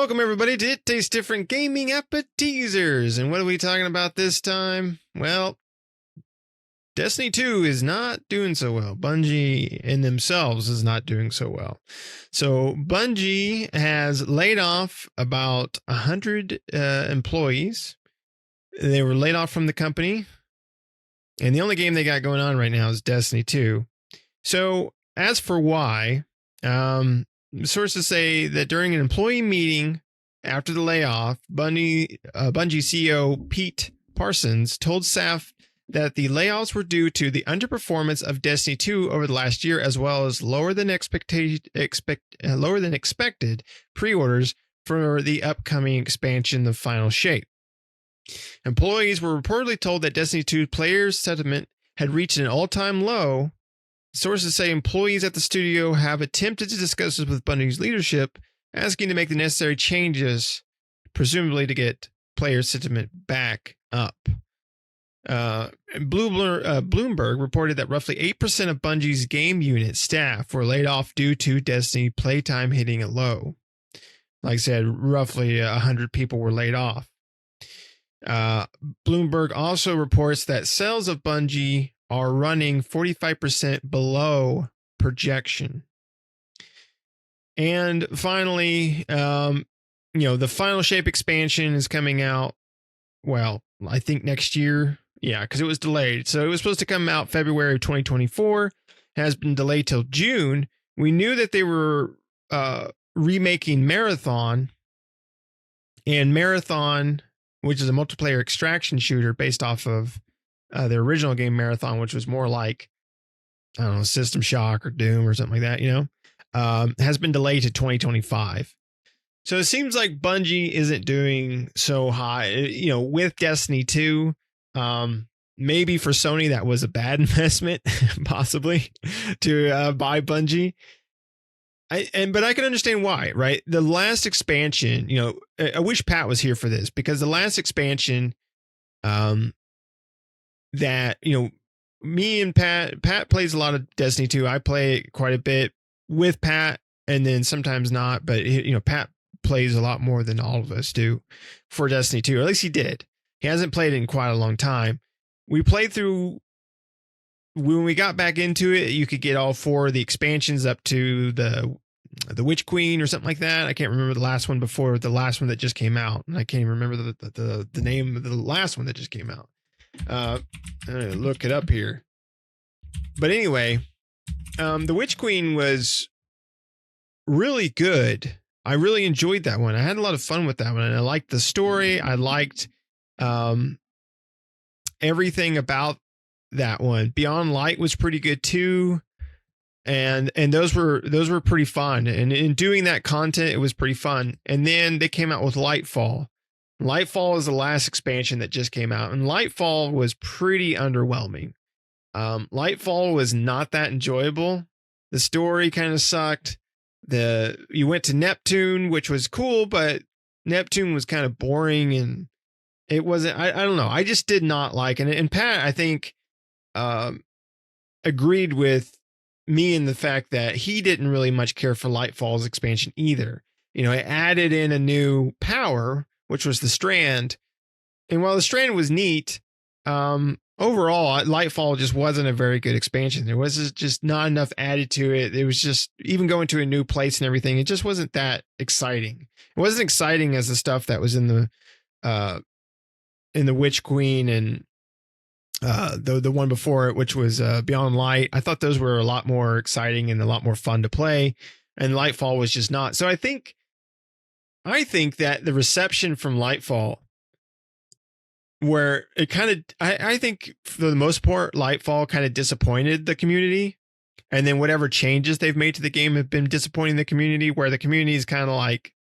Welcome, everybody, to It Tastes Different Gaming Appetizers. And what are we talking about this time? Well, Destiny 2 is not doing so well. Bungie in themselves is not doing so well. So Bungie has laid off about 100 employees. They were laid off from the company. And the only game they got going on right now is Destiny 2. So as for why, sources say that during an employee meeting after the layoff, Bungie CEO Pete Parsons told staff that the layoffs were due to the underperformance of Destiny 2 over the last year, as well as lower than expected pre-orders for the upcoming expansion, The Final Shape. Employees were reportedly told that Destiny 2 players' sentiment had reached an all-time low. Sources say employees at the studio have attempted to discuss this with Bungie's leadership, asking to make the necessary changes, presumably to get player sentiment back up. Bloomberg reported that roughly 8% of Bungie's game unit staff were laid off due to Destiny playtime hitting a low. Like I said, roughly 100 people were laid off. Bloomberg also reports that sales of Bungie are running 45% below projection. And finally, the Final Shape expansion is coming out, well, I think next year. Yeah, because it was delayed. So it was supposed to come out February of 2024. Has been delayed till June. We knew that they were remaking Marathon. And Marathon, which is a multiplayer extraction shooter based off of the original game Marathon, which was more like, I don't know, System Shock or Doom or something like that, has been delayed to 2025. So it seems like Bungie isn't doing so high, with Destiny 2. Maybe for Sony that was a bad investment, possibly, to buy Bungie. But I can understand why, right? The last expansion, I wish Pat was here for this, because the last expansion, that, me and Pat plays a lot of Destiny 2. I play quite a bit with Pat, and then sometimes not, but Pat plays a lot more than all of us do for Destiny 2, or at least he did. He hasn't played it in quite a long time. We played through, when we got back into it, you could get all 4 of the expansions up to the Witch Queen or something like that. I can't remember the last one before the last one that just came out. And I can't even remember the name of the last one that just came out. I'm gonna look it up here. But anyway, the Witch Queen was really good. I really enjoyed that one. I had a lot of fun with that one, and I liked the story. I liked everything about that one. Beyond Light was pretty good too, and those were pretty fun. And in doing that content, it was pretty fun. And then they came out with Lightfall. Lightfall is the last expansion that just came out, and Lightfall was pretty underwhelming. Lightfall was not that enjoyable. The story kind of sucked. You went to Neptune, which was cool, but Neptune was kind of boring, and it wasn't, I don't know. I just did not like it. And Pat, I think, agreed with me in the fact that he didn't really much care for Lightfall's expansion either. It added in a new power, which was the Strand. And while the Strand was neat, overall, Lightfall just wasn't a very good expansion. There was just not enough added to it. It was just, even going to a new place and everything, it just wasn't that exciting. It wasn't exciting as the stuff that was in the Witch Queen and the one before it, which was Beyond Light. I thought those were a lot more exciting and a lot more fun to play, and Lightfall was just not. So I think that the reception from Lightfall, where it kind of, I think for the most part, Lightfall kind of disappointed the community. And then whatever changes they've made to the game have been disappointing the community, where the community is kind of like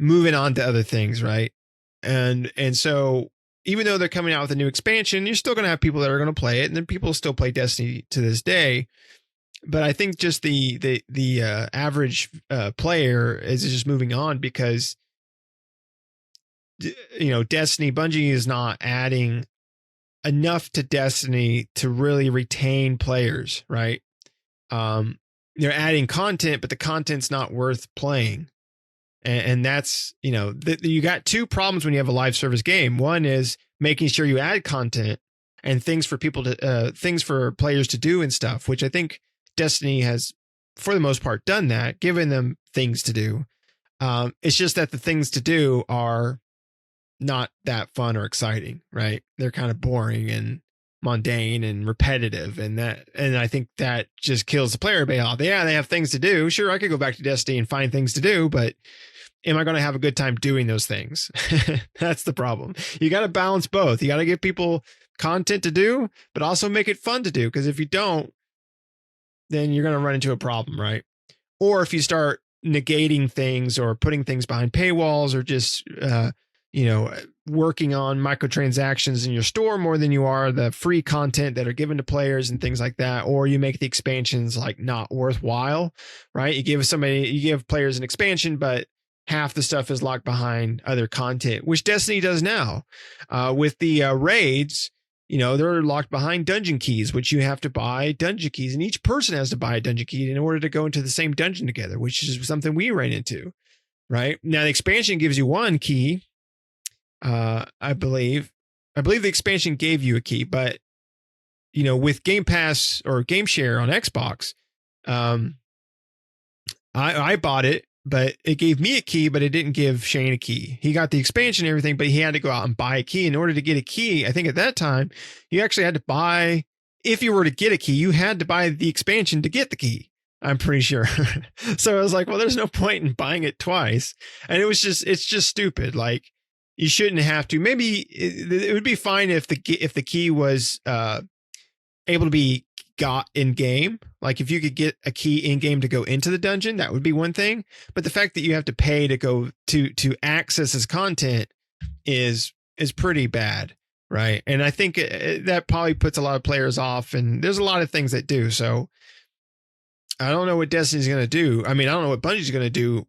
moving on to other things. Right. And so even though they're coming out with a new expansion, you're still going to have people that are going to play it. And then people still play Destiny to this day. But I think just the average player is just moving on, because Destiny, Bungie is not adding enough to Destiny to really retain players, right? They're adding content, but the content's not worth playing. And that's, you got two problems when you have a live service game. One is making sure you add content and things for things for players to do and stuff, which I think Destiny has, for the most part, done that, given them things to do. It's just that the things to do are not that fun or exciting, right? They're kind of boring and mundane and repetitive, and I think that just kills the player base off. Yeah, they have things to do. Sure, I could go back to Destiny and find things to do, but am I going to have a good time doing those things? That's the problem. You got to balance both. You got to give people content to do, but also make it fun to do. Because if you don't, then you're going to run into a problem, right? Or if you start negating things or putting things behind paywalls or just, working on microtransactions in your store more than you are the free content that are given to players and things like that, or you make the expansions like not worthwhile, right? You give players an expansion, but half the stuff is locked behind other content, which Destiny does now. With the raids, they're locked behind dungeon keys, which you have to buy dungeon keys, and each person has to buy a dungeon key in order to go into the same dungeon together, which is something we ran into, right? Now the expansion gives you one key. I believe the expansion gave you a key, but with Game Pass or Game Share on Xbox, I bought it, but it gave me a key, but it didn't give Shane a key. He got the expansion and everything, but he had to go out and buy a key in order to get a key. I think at that time you actually had to buy, if you were to get a key, you had to buy the expansion to get the key. I'm pretty sure. So I was like, well, there's no point in buying it twice. And it's just stupid. Like, you shouldn't have to. Maybe it would be fine if the key was able to be got in game. Like if you could get a key in game to go into the dungeon, that would be one thing. But the fact that you have to pay to go to access this content is pretty bad, right? And I think that probably puts a lot of players off. And there's a lot of things that do. So I don't know what Destiny's going to do. I mean, I don't know what Bungie's going to do.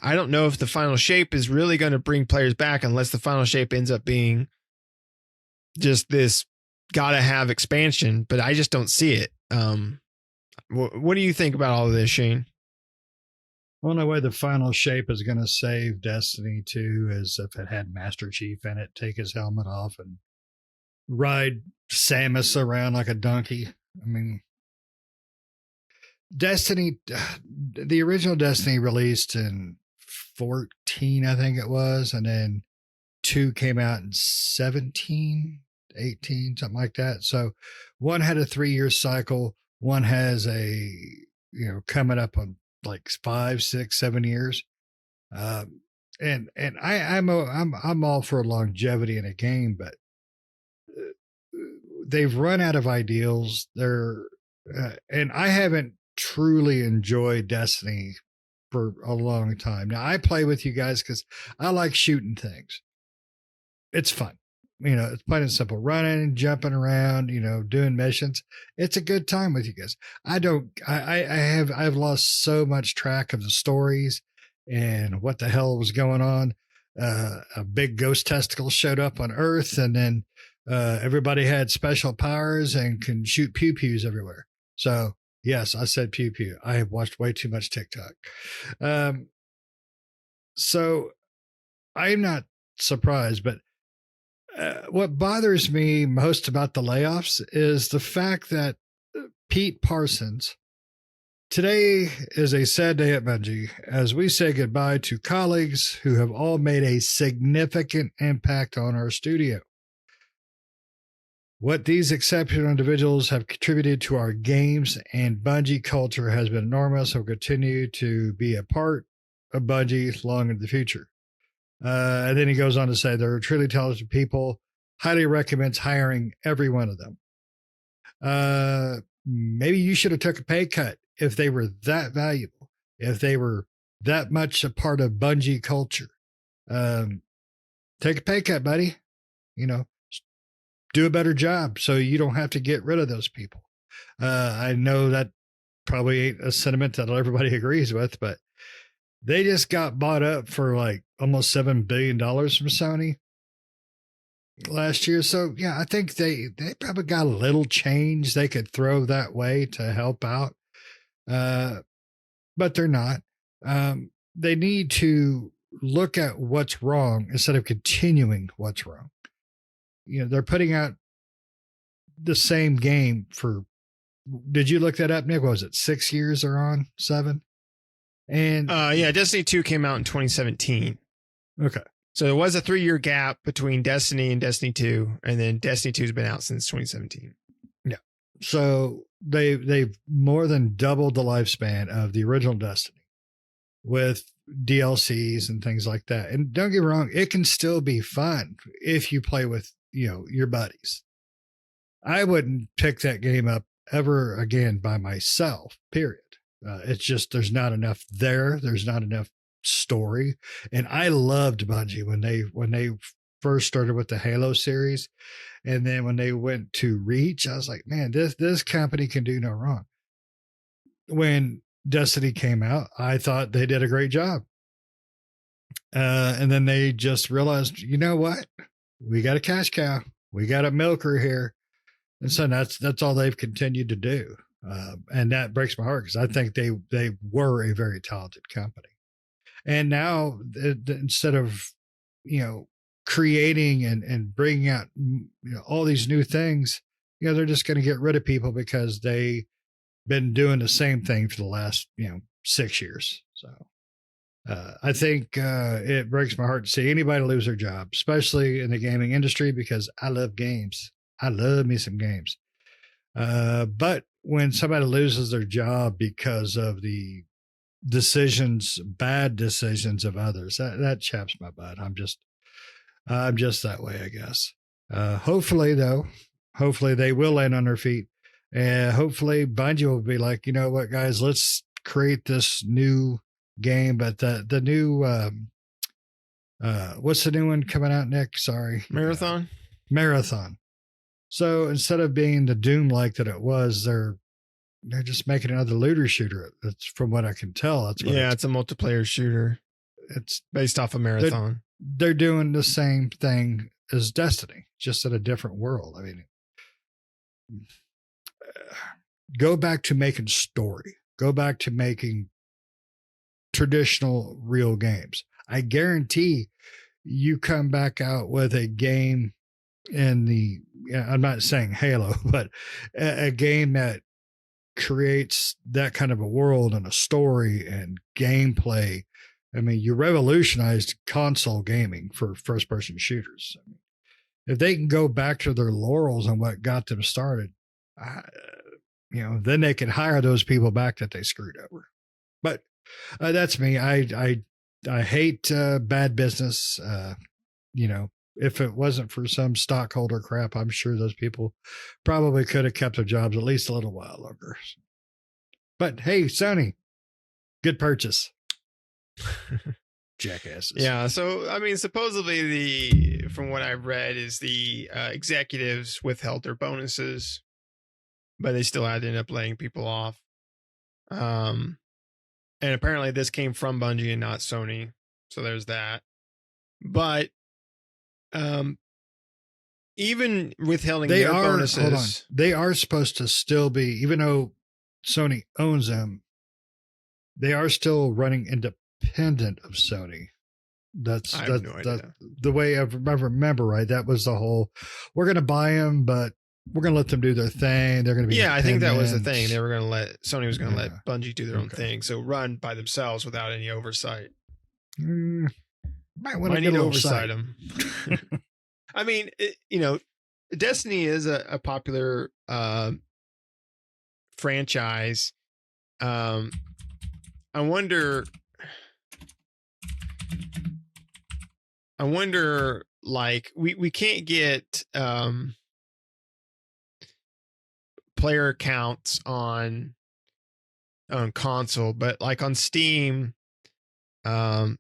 I don't know if the final shape is really going to bring players back unless the final shape ends up being just this gotta have expansion, but I just don't see it. What do you think about all of this, Shane? Only way the final shape is going to save Destiny 2 is if it had Master Chief in it, take his helmet off and ride Samus around like a donkey. I mean, Destiny, the original Destiny released in 14, I think it was, and then 2 came out in 17, 18, something like that. So one had a 3-year cycle. One has coming up on like 5, 6, 7 years. And I'm all for longevity in a game, but they've run out of ideals. And I haven't truly enjoyed Destiny for a long time. Now I play with you guys because I like shooting things. It's fun. It's plain and simple. Running, jumping around, doing missions. It's a good time with you guys. I've lost so much track of the stories and what the hell was going on. A big ghost testicle showed up on Earth, and then everybody had special powers and can shoot pew pews everywhere. So yes, I said pew pew. I have watched way too much TikTok. So I'm not surprised, but what bothers me most about the layoffs is the fact that Pete Parsons, today is a sad day at Bungie as we say goodbye to colleagues who have all made a significant impact on our studio. What these exceptional individuals have contributed to our games and Bungie culture has been enormous and will continue to be a part of Bungie long into the future. And then he goes on to say they're truly talented people. Highly recommends hiring every one of them. Maybe you should have took a pay cut if they were that valuable, if they were that much a part of Bungie culture. Take a pay cut, buddy. Do a better job so you don't have to get rid of those people. I know that probably ain't a sentiment that everybody agrees with, but they just got bought up for like almost $7 billion from Sony last year. So yeah, I think they probably got a little change they could throw that way to help out. But they're not. they need to look at what's wrong instead of continuing what's wrong. They're putting out the same game for, did you look that up, Nick? What was it, 6 years they're on? 7? And yeah, Destiny 2 came out in 2017. Okay. So there was a 3-year gap between Destiny and Destiny 2, and then Destiny 2 has been out since 2017. Yeah. So they've more than doubled the lifespan of the original Destiny with DLCs and things like that. And don't get me wrong, it can still be fun if you play with, your buddies. I wouldn't pick that game up ever again by myself, period. It's just, there's not enough there. There's not enough story. And I loved Bungie when they first started with the Halo series. And then when they went to Reach, I was like, man, this company can do no wrong. When Destiny came out, I thought they did a great job. And then they just realized, you know what? We got a cash cow. We got a milker here. And so that's all they've continued to do. And that breaks my heart because I think they were a very talented company. And now instead of, creating and bringing out all these new things, they're just going to get rid of people because they've been doing the same thing for the last, 6 years. So I think it breaks my heart to see anybody lose their job, especially in the gaming industry, because I love games. I love me some games. But when somebody loses their job because of the bad decisions of others, that chaps my butt. I'm just that way, I guess. Hopefully they will land on their feet, and hopefully Bungie will be like, you know what, guys, let's create this new game. But the new what's the new one coming out, Nick? Sorry, Marathon. So instead of being the Doom like that it was, they're just making another looter shooter. That's from what I can tell. That's what it's a multiplayer shooter. It's based off of Marathon. They're doing the same thing as Destiny, just in a different world. I mean, go back to making story. Go back to making traditional real games. I guarantee you come back out with a game in I'm not saying Halo, but a game that creates that kind of a world and a story and gameplay. I mean, you revolutionized console gaming for first person shooters. I mean, if they can go back to their laurels on what got them started, then they can hire those people back that they screwed over. But that's me. I hate bad business. If it wasn't for some stockholder crap, I'm sure those people probably could have kept their jobs at least a little while longer. But hey, Sony, good purchase. Jackasses. Yeah. So, I mean, supposedly from what I've read is the executives withheld their bonuses, but they still had to end up laying people off. And apparently this came from Bungie and not Sony. So there's that. But even withholding their bonuses, hold on, they are supposed to still be, even though Sony owns them, they are still running independent of Sony. That's the way I remember, right? That was the whole, we're going to buy them, but we're going to let them do their thing. They're going to be, I think that was the thing. They were going to Sony was going to let Bungie do their own thing. So run by themselves without any oversight. Might need to oversight them. I mean, Destiny is a popular franchise. I wonder, like, we can't get player counts on console, but like on Steam, the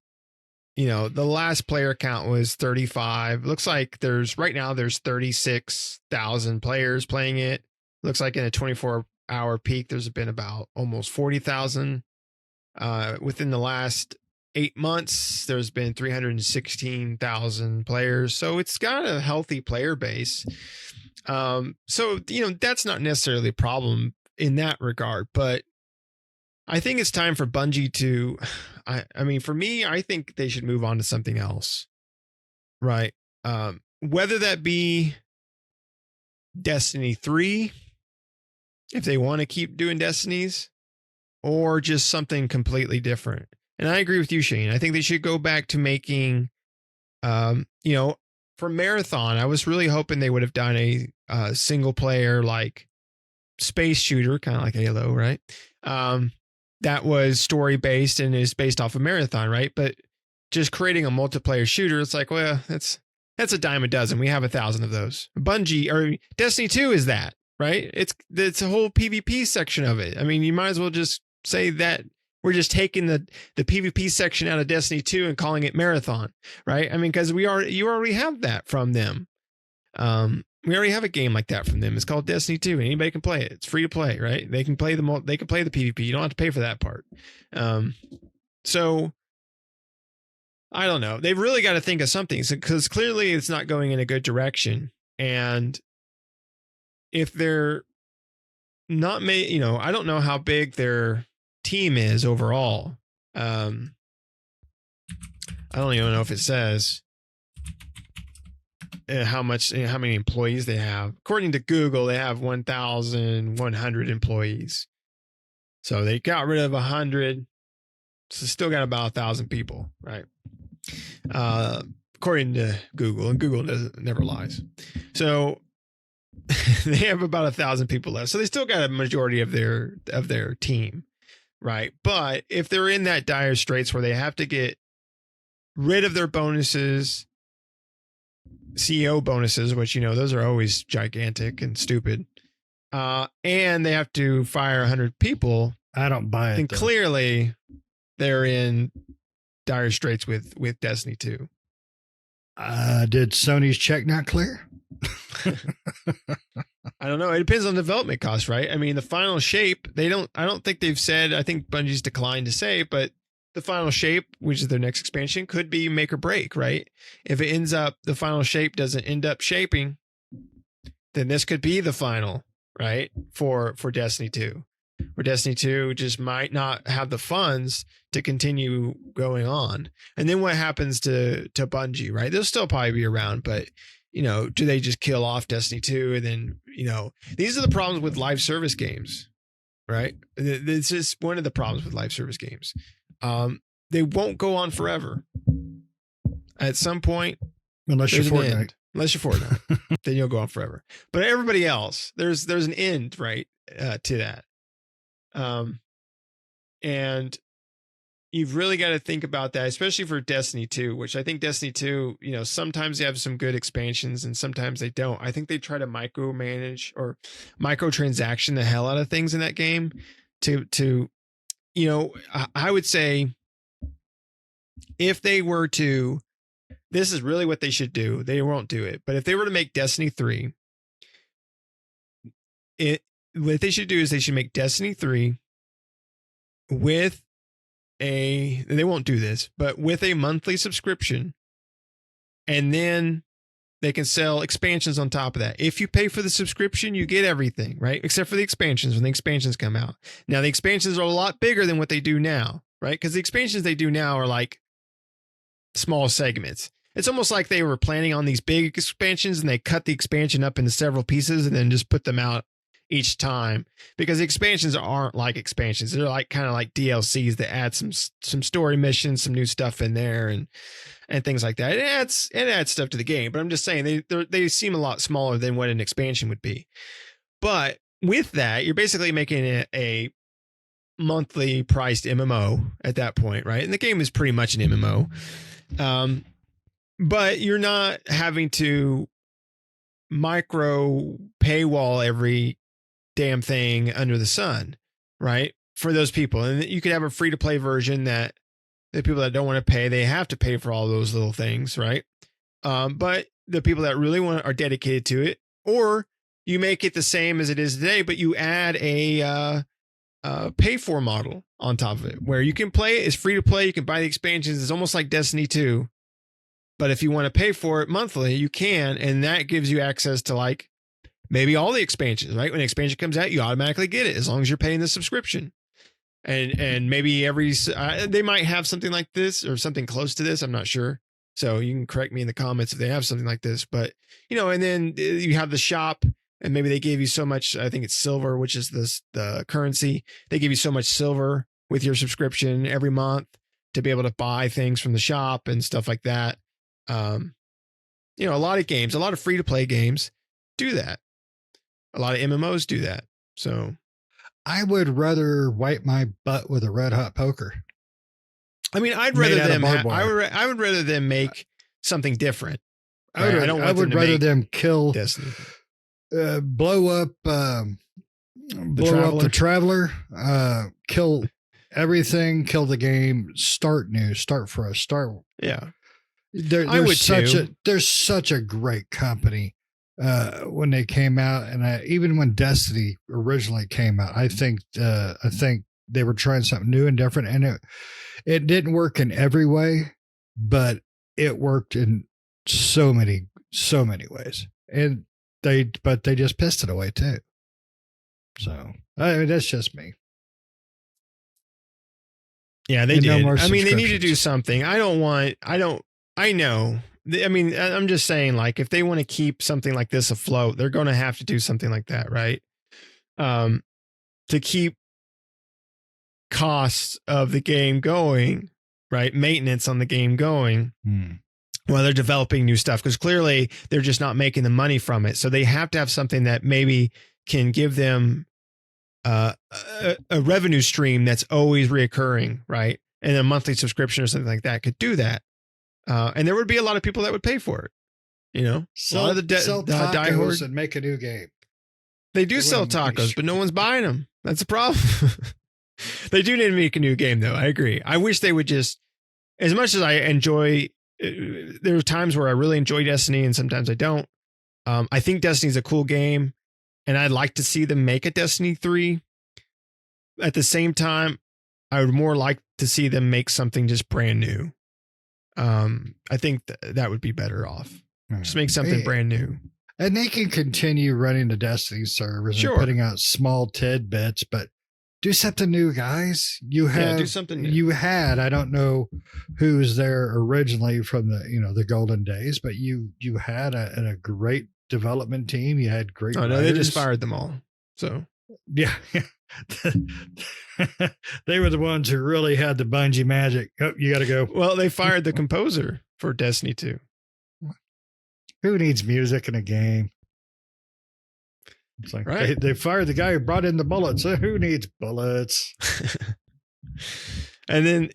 last player count was 35. Looks like there's 36,000 players playing it. Looks like in a 24-hour peak, there's been about almost 40,000. Within the last 8 months, there's been 316,000 players. So it's got a healthy player base. So, that's not necessarily a problem in that regard, but I think it's time for Bungie to, I mean, for me, I think they should move on to something else, right? Whether that be Destiny 3, if they want to keep doing Destinies, or just something completely different. And I agree with you, Shane. I think they should go back to making, for Marathon, I was really hoping they would have done a single player like space shooter, kind of like Halo, right? That was story based and is based off of Marathon, right? But just creating a multiplayer shooter, it's like, well, that's a dime a dozen. We have 1,000 of those. Bungie or Destiny 2 is that, right? It's a whole PvP section of it. I mean, you might as well just say that we're just taking the PvP section out of Destiny 2 and calling it Marathon, right? I mean, because you already have that from them. We already have a game like that from them. It's called Destiny 2. Anybody can play it. It's free to play, right? They can play the PvP. You don't have to pay for that part. So I don't know. They've really got to think of something because clearly it's not going in a good direction. And if they're not I don't know how big their team is overall. I don't even know if it says how many employees they have. According to Google, they have 1,100 employees. So they got rid of 100. So still got about 1,000 people, right? According to Google, and Google never lies. So they have about 1,000 people left. So they still got a majority of their team, right? But if they're in that dire straits where they have to get rid of their bonuses, CEO bonuses, which, those are always gigantic and stupid. And they have to fire 100 people. I don't buy it. And clearly they're in dire straits with Destiny 2. Did Sony's check not clear? I don't know. It depends on development costs, right? I mean, the final shape, I don't think they've said, I think Bungie's declined to say, but the final shape, which is their next expansion, could be make or break, right? If it ends up, the final shape doesn't end up shaping, then this could be the final, right? For Destiny 2. Where Destiny 2 just might not have the funds to continue going on. And then what happens to Bungie, right? They'll still probably be around, but do they just kill off Destiny 2? And then, these are the problems with live service games, right? This is one of the problems with live service games. They won't go on forever. At some point, unless you're Fortnite. Unless you're Fortnite, then you'll go on forever. But everybody else, there's an end, right, to that. And you've really got to think about that, especially for Destiny 2, which I think Destiny 2, sometimes they have some good expansions and sometimes they don't. I think they try to micromanage or microtransaction the hell out of things in that game to I would say if they were to, this is really what they should do. They won't do it, but if they were to make Destiny 3, what they should do is they should make Destiny 3 with they won't do this, but with a monthly subscription, and then they can sell expansions on top of that. If you pay for the subscription, you get everything, right? Except for the expansions when the expansions come out. Now, the expansions are a lot bigger than what they do now, right? Because the expansions they do now are like small segments. It's almost like they were planning on these big expansions and they cut the expansion up into several pieces and then just put them out each time, because the expansions aren't like expansions. They're like kind of like DLCs that add some story missions, some new stuff in there and things like that. It adds stuff to the game, but I'm just saying they seem a lot smaller than what an expansion would be. But with that, you're basically making it a monthly priced MMO at that point, right? And the game is pretty much an MMO. But you're not having to micro paywall every damn thing under the sun, right? For those people. And you could have a free to play version that the people that don't want to pay, they have to pay for all those little things, right? But the people that really are dedicated to it, or you make it the same as it is today, but you add a pay for model on top of it where you can play it. It's free to play. You can buy the expansions. It's almost like Destiny 2. But if you want to pay for it monthly, you can. And that gives you access to like maybe all the expansions, right? When an expansion comes out, you automatically get it as long as you're paying the subscription. and maybe they might have something like this or something close to this. I'm not sure. So you can correct me in the comments if they have something like this, but and then you have the shop and maybe they gave you so much, I think it's silver, which is the currency. They give you so much silver with your subscription every month to be able to buy things from the shop and stuff like that. A lot of games, a lot of free to play games do that. A lot of MMOs do that. So I would rather wipe my butt with a red hot poker. I mean, I'd rather them. I would rather them make something different. Right? I would rather them kill Destiny, blow up the Traveler, kill everything, kill the game, start new, start fresh, start. Yeah, there's such a great company when they came out, and even when Destiny originally came out, I think they were trying something new and different, and it didn't work in every way, but it worked in so many ways, and they just pissed it away too. So I mean, that's just me. Yeah, they did. I mean, they need to do something. I know. I mean, I'm just saying, like, if they want to keep something like this afloat, they're going to have to do something like that, right? To keep costs of the game going, right? Maintenance on the game going while they're developing new stuff, because clearly they're just not making the money from it. So they have to have something that maybe can give them a revenue stream that's always reoccurring, right? And a monthly subscription or something like that could do that. And there would be a lot of people that would pay for it. Sell, a lot of the sell tacos and make a new game. They do sell tacos, but no one's buying them. That's the problem. They do need to make a new game, though. I agree. I wish they would just, as much as I enjoy, there are times where I really enjoy Destiny and sometimes I don't. I think Destiny's a cool game and I'd like to see them make a Destiny 3. At the same time, I would more like to see them make something just brand new. I think that would be better off. Just make something brand new. And they can continue running the Destiny servers and putting out small tidbits, but do something new, guys. Do something new. You had, I don't know who was there originally from the golden days, but you had a great development team. You had great writers. No, they just fired them all. So yeah. They were the ones who really had the Bungie magic. Oh, you got to go. Well, they fired the composer for Destiny 2. Who needs music in a game? It's like they fired the guy who brought in the bullets. So who needs bullets? And then,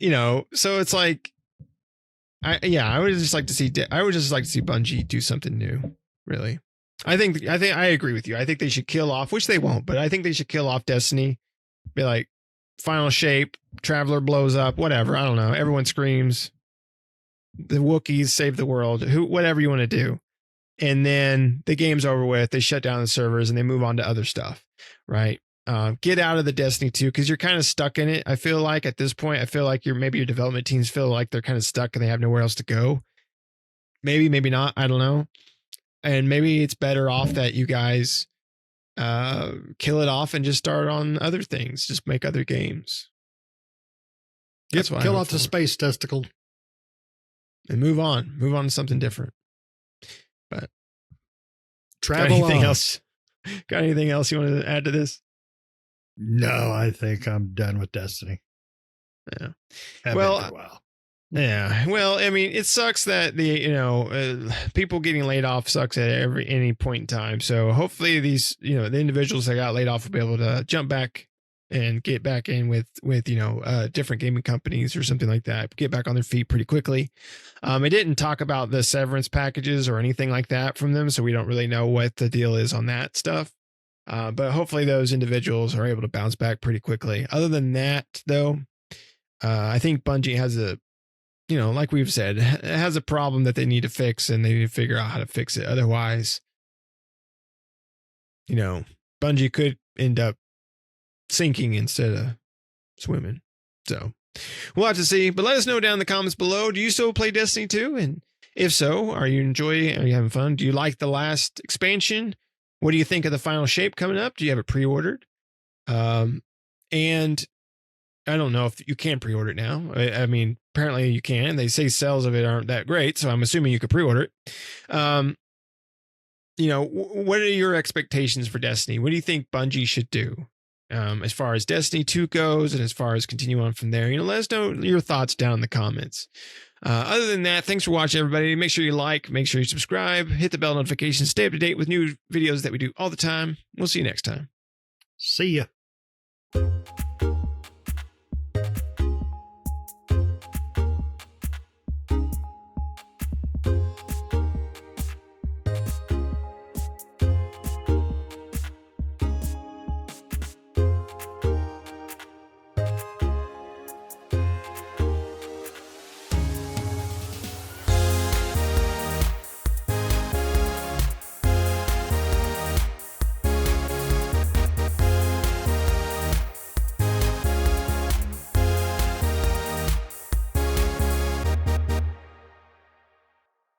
so it's like, I would just like to see Bungie do something new. Really. I think I agree with you. I think they should kill off, which they won't, but I think they should kill off Destiny. Be like, final shape, Traveler blows up, whatever. I don't know. Everyone screams. The Wookiees save the world. Whatever you want to do. And then the game's over with. They shut down the servers and they move on to other stuff, right? Get out of the Destiny 2 because you're kind of stuck in it. I feel like at this point, maybe your development teams feel like they're kind of stuck and they have nowhere else to go. Maybe not. I don't know. And maybe it's better off that you guys kill it off and just start on other things. Just make other games. That's why kill off the space testicle and move on to something different. But travel got anything on. else? Got anything else you want to add to this? No, I think I'm done with Destiny. Yeah. Yeah. Well, I mean, it sucks that people getting laid off sucks at any point in time. So hopefully these, the individuals that got laid off will be able to jump back and get back in with different gaming companies or something like that. Get back on their feet pretty quickly. It didn't talk about the severance packages or anything like that from them, so we don't really know what the deal is on that stuff. But hopefully those individuals are able to bounce back pretty quickly. Other than that, though, I think Bungie has like we've said, it has a problem that they need to fix and they need to figure out how to fix it. Otherwise, Bungie could end up sinking instead of swimming. So we'll have to see, but let us know down in the comments below. Do you still play Destiny 2? And if so, are you having fun? Do you like the last expansion? What do you think of the final shape coming up? Do you have it pre-ordered? And I don't know if you can pre-order it now. I mean, apparently you can. They say sales of it aren't that great, so I'm assuming you could pre-order it. What are your expectations for Destiny? What do you think Bungie should do as far as Destiny 2 goes, and as far as continue on from there? Let us know your thoughts down in the comments. Other than that, thanks for watching, everybody. Make sure you like, make sure you subscribe, hit the bell notifications, stay up to date with new videos that we do all the time. We'll see you next time. See ya.